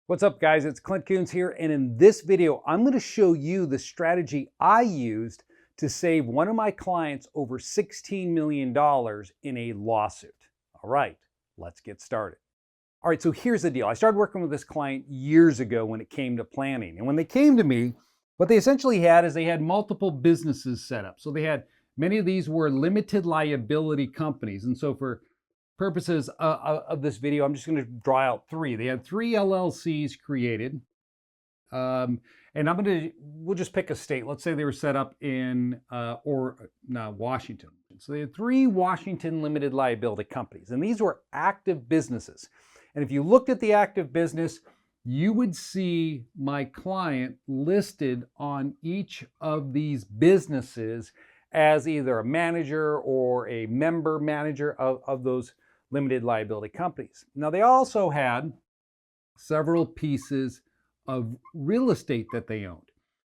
What's up, guys? It's Clint Coons here, and in this video, I'm going to show you the strategy I used to save one of my clients over $16 million in a lawsuit. All right, let's get started. All right, so here's the deal. I started working with this client years ago when it came to planning, and when they came to me, what they essentially had is they had multiple businesses set up. So they had many of these were limited liability companies, and so for purposes of this video, I'm just going to draw out three. They had three LLCs created. And we'll just pick a state. Let's say they were set up in Washington. So they had three Washington limited liability companies, and these were active businesses. And if you looked at the active business, you would see my client listed on each of these businesses as either a manager or a member manager of those limited liability companies. Now, they also had several pieces of real estate that they owned.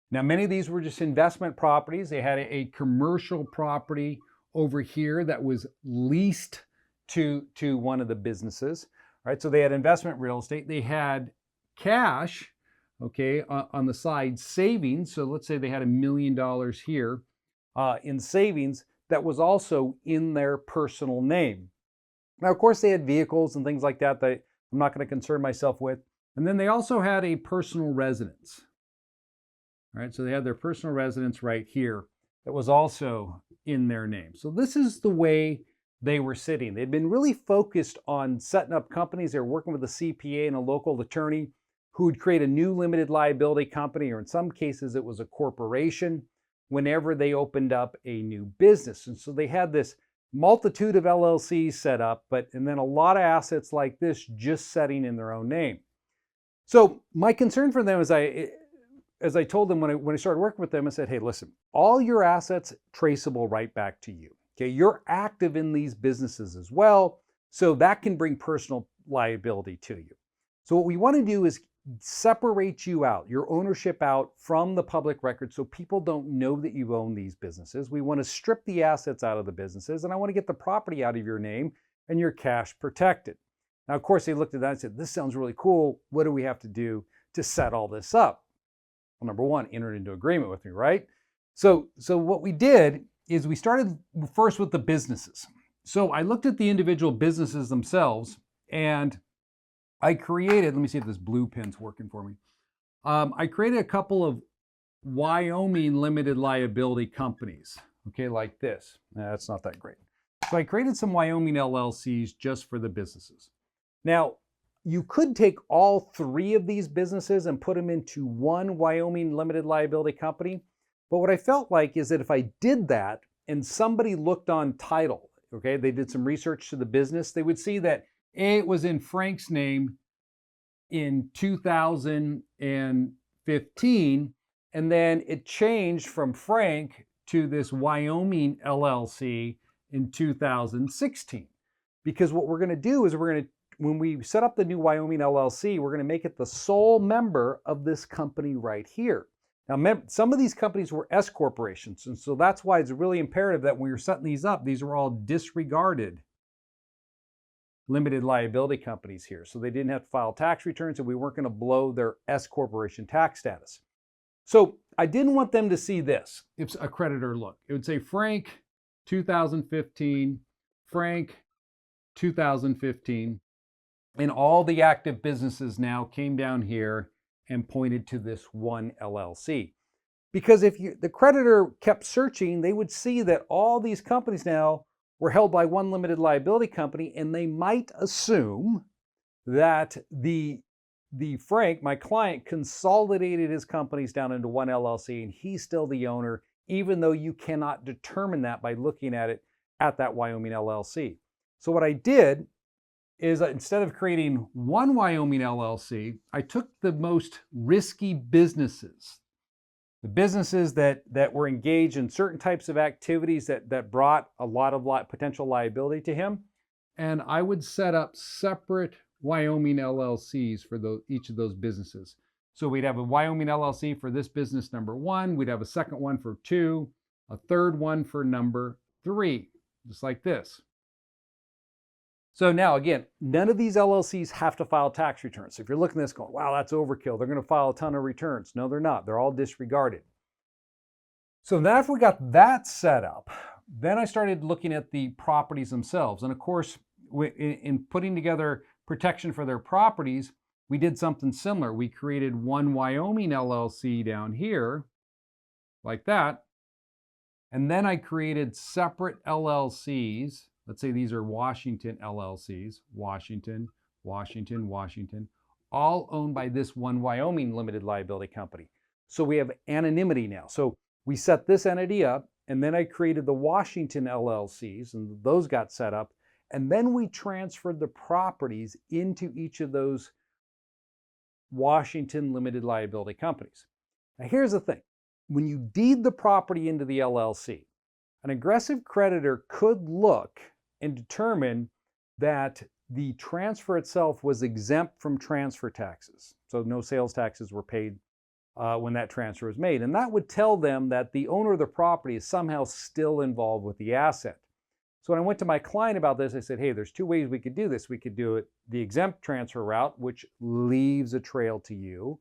Now, many of these were just investment properties. They had a commercial property over here that was leased to one of the businesses. All right, so they had investment real estate. They had cash, okay, on the side, savings. So let's say they had $1 million here in savings that was also in their personal name. Now, of course, they had vehicles and things like that that I'm not going to concern myself with. And then they also had a personal residence. All right, so they had their personal residence right here that was also in their name. So this is the way they were sitting. They'd been really focused on setting up companies. They were working with a CPA and a local attorney who would create a new limited liability company, or in some cases, it was a corporation, whenever they opened up a new business. And so they had this multitude of LLCs set up, and then a lot of assets like this just setting in their own name. So my concern for them is as I told them when I started working with them, I said, hey, listen, all your assets traceable right back to you. Okay, you're active in these businesses as well, so that can bring personal liability to you. So what we want to do is separate you out, your ownership out from the public record, so people don't know that you own these businesses. We want to strip the assets out of the businesses, and I want to get the property out of your name and your cash protected. Now, of course, they looked at that and said, this sounds really cool. What do we have to do to set all this up? Well, number one, enter into agreement with me, right? So what we did is we started first with the businesses. So I looked at the individual businesses themselves, and I created, let me see if this blue pin's working for me. I created a couple of Wyoming limited liability companies, okay, like this. That's not that great. So I created some Wyoming LLCs just for the businesses. Now, you could take all three of these businesses and put them into one Wyoming limited liability company. But what I felt like is that if I did that and somebody looked on title, okay, they did some research to the business, they would see that it was in Frank's name in 2015, and then it changed from Frank to this Wyoming LLC in 2016. Because what we're going to do is when we set up the new Wyoming LLC, we're going to make it the sole member of this company right here. Now, some of these companies were S corporations, and so that's why it's really imperative that when you're setting these up, these are all disregarded limited liability companies here. So they didn't have to file tax returns, and we weren't going to blow their S corporation tax status. So I didn't want them to see this. If a creditor look, it would say Frank 2015, Frank 2015, and all the active businesses now came down here and pointed to this one LLC. Because if the creditor kept searching, they would see that all these companies now were held by one limited liability company, and they might assume that the Frank, my client, consolidated his companies down into one LLC, and he's still the owner, even though you cannot determine that by looking at it at that Wyoming LLC. So what I did is instead of creating one Wyoming LLC, I took the most risky businesses, the businesses that were engaged in certain types of activities that brought a lot of potential liability to him, and I would set up separate Wyoming LLCs for each of those businesses. So we'd have a Wyoming LLC for this business number one, we'd have a second one for two, a third one for number three, just like this. So now again, none of these LLCs have to file tax returns. So if you're looking at this going, wow, that's overkill, they're going to file a ton of returns. No, they're not. They're all disregarded. So now after we got that set up, then I started looking at the properties themselves. And of course, in putting together protection for their properties, we did something similar. We created one Wyoming LLC down here, like that. And then I created separate LLCs. Let's say these are Washington LLCs, Washington, Washington, Washington, all owned by this one Wyoming limited liability company. So we have anonymity now. So we set this entity up, and then I created the Washington LLCs, and those got set up. And then we transferred the properties into each of those Washington limited liability companies. Now here's the thing. When you deed the property into the LLC, an aggressive creditor could look and determine that the transfer itself was exempt from transfer taxes. So no sales taxes were paid when that transfer was made. And that would tell them that the owner of the property is somehow still involved with the asset. So when I went to my client about this, I said, hey, there's two ways we could do this. We could do it the exempt transfer route, which leaves a trail to you,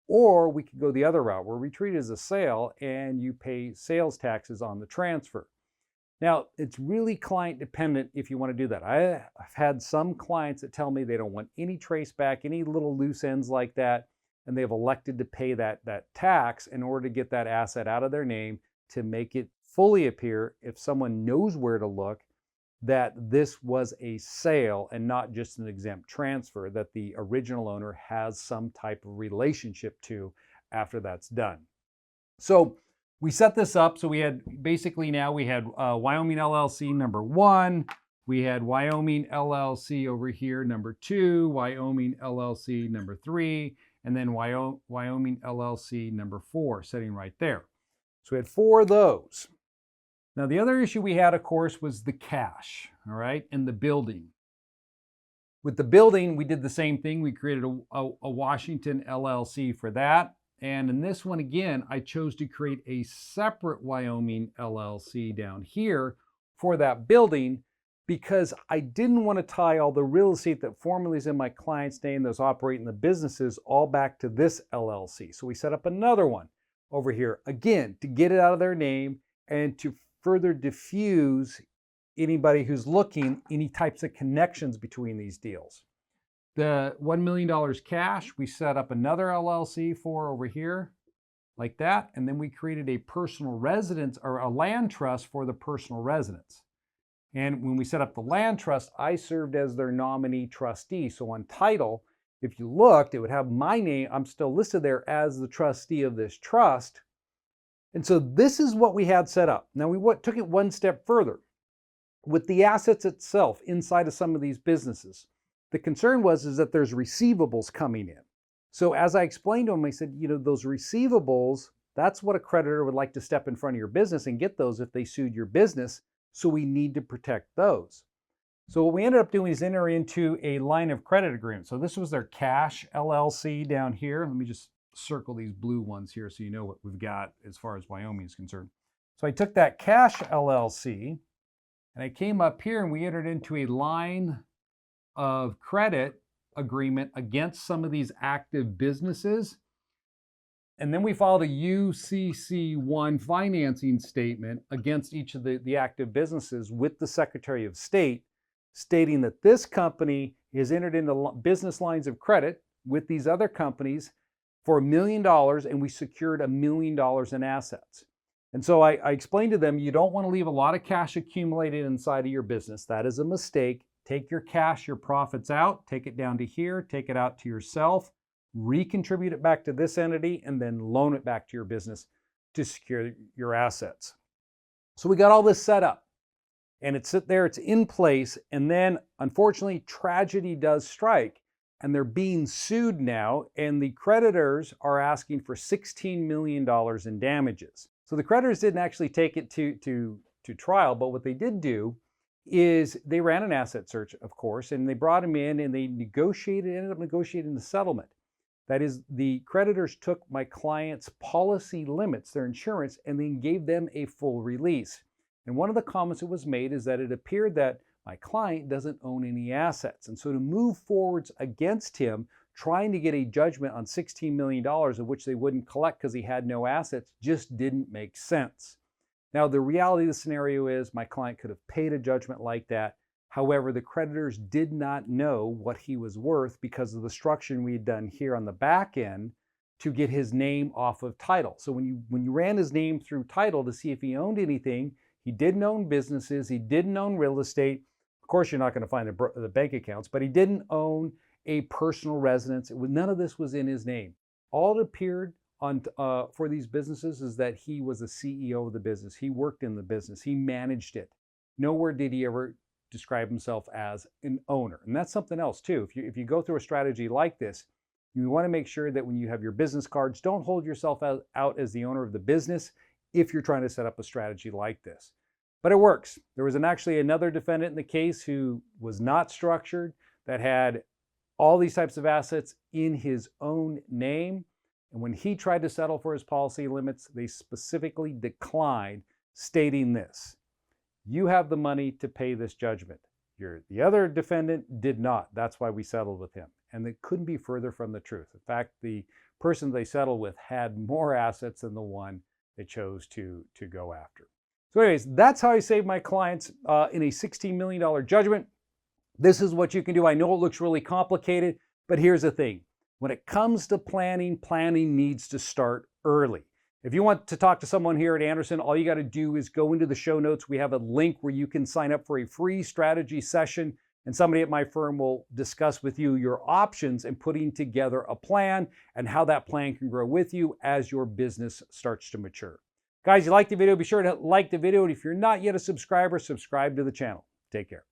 or we could go the other route where we treat it as a sale and you pay sales taxes on the transfer. Now, it's really client dependent if you want to do that. I've had some clients that tell me they don't want any trace back, any little loose ends like that, and they've elected to pay that tax in order to get that asset out of their name to make it fully appear, if someone knows where to look, that this was a sale and not just an exempt transfer that the original owner has some type of relationship to after that's done. So we set this up. So we had basically now we had Wyoming LLC number 1. We had Wyoming LLC over here number 2, Wyoming LLC number 3, and then Wyoming LLC number 4 sitting right there. So we had 4 of those. Now, the other issue we had, of course, was the cash, all right, and the building. With the building, we did the same thing. We created a Washington LLC for that. And in this one, again, I chose to create a separate Wyoming LLC down here for that building because I didn't want to tie all the real estate that formerly is in my client's name, those operating the businesses, all back to this LLC. So we set up another one over here, again, to get it out of their name and to further diffuse anybody who's looking, any types of connections between these deals. The $1 million cash, we set up another LLC for over here, like that. And then we created a personal residence or a land trust for the personal residence. And when we set up the land trust, I served as their nominee trustee. So on title, if you looked, it would have my name. I'm still listed there as the trustee of this trust. And so this is what we had set up. Now we took it one step further. With the assets itself inside of some of these businesses, the concern was that there's receivables coming in. So as I explained to them, I said, those receivables, that's what a creditor would like to step in front of your business and get those if they sued your business. So we need to protect those. So what we ended up doing is enter into a line of credit agreement. So this was their cash LLC down here. Let me just circle these blue ones here so you know what we've got as far as Wyoming is concerned. So I took that cash LLC and I came up here and we entered into a line of credit agreement against some of these active businesses. And then we filed a UCC1 financing statement against each of the active businesses with the Secretary of State, stating that this company is entered into business lines of credit with these other companies for $1 million, and we secured $1 million in assets. And so I explained to them, you don't want to leave a lot of cash accumulated inside of your business. That is a mistake. Take your cash, your profits out, take it down to here, take it out to yourself, recontribute it back to this entity, and then loan it back to your business to secure your assets. So we got all this set up, and it's there, it's in place, and then unfortunately tragedy does strike, and they're being sued now, and the creditors are asking for $16 million in damages. So the creditors didn't actually take it to trial, but what they did do is they ran an asset search, of course, and they brought them in and they ended up negotiating the settlement. That is, the creditors took my client's policy limits, their insurance, and then gave them a full release. And one of the comments that was made is that it appeared that My client doesn't own any assets. And so to move forwards against him, trying to get a judgment on $16 million of which they wouldn't collect because he had no assets just didn't make sense. Now, the reality of the scenario is my client could have paid a judgment like that. However, the creditors did not know what he was worth because of the structure we had done here on the back end to get his name off of title. So when you ran his name through title to see if he owned anything, he didn't own businesses, he didn't own real estate. Of course, you're not going to find the bank accounts, but he didn't own a personal residence. None of this was in his name. All it appeared on for these businesses is that he was a CEO of the business. He worked in the business. He managed it. Nowhere did he ever describe himself as an owner. And that's something else too. If you go through a strategy like this, you want to make sure that when you have your business cards, don't hold yourself out as the owner of the business if you're trying to set up a strategy like this. But it works. There was actually another defendant in the case who was not structured, that had all these types of assets in his own name. And when he tried to settle for his policy limits, they specifically declined, stating this: you have the money to pay this judgment. The other defendant did not. That's why we settled with him. And it couldn't be further from the truth. In fact, the person they settled with had more assets than the one they chose to go after. So anyways, that's how I saved my clients in a $16 million judgment. This is what you can do. I know it looks really complicated, but here's the thing. When it comes to planning, planning needs to start early. If you want to talk to someone here at Anderson, all you got to do is go into the show notes. We have a link where you can sign up for a free strategy session, and somebody at my firm will discuss with you your options in putting together a plan and how that plan can grow with you as your business starts to mature. Guys, you like the video, be sure to like the video. And if you're not yet a subscriber, subscribe to the channel. Take care.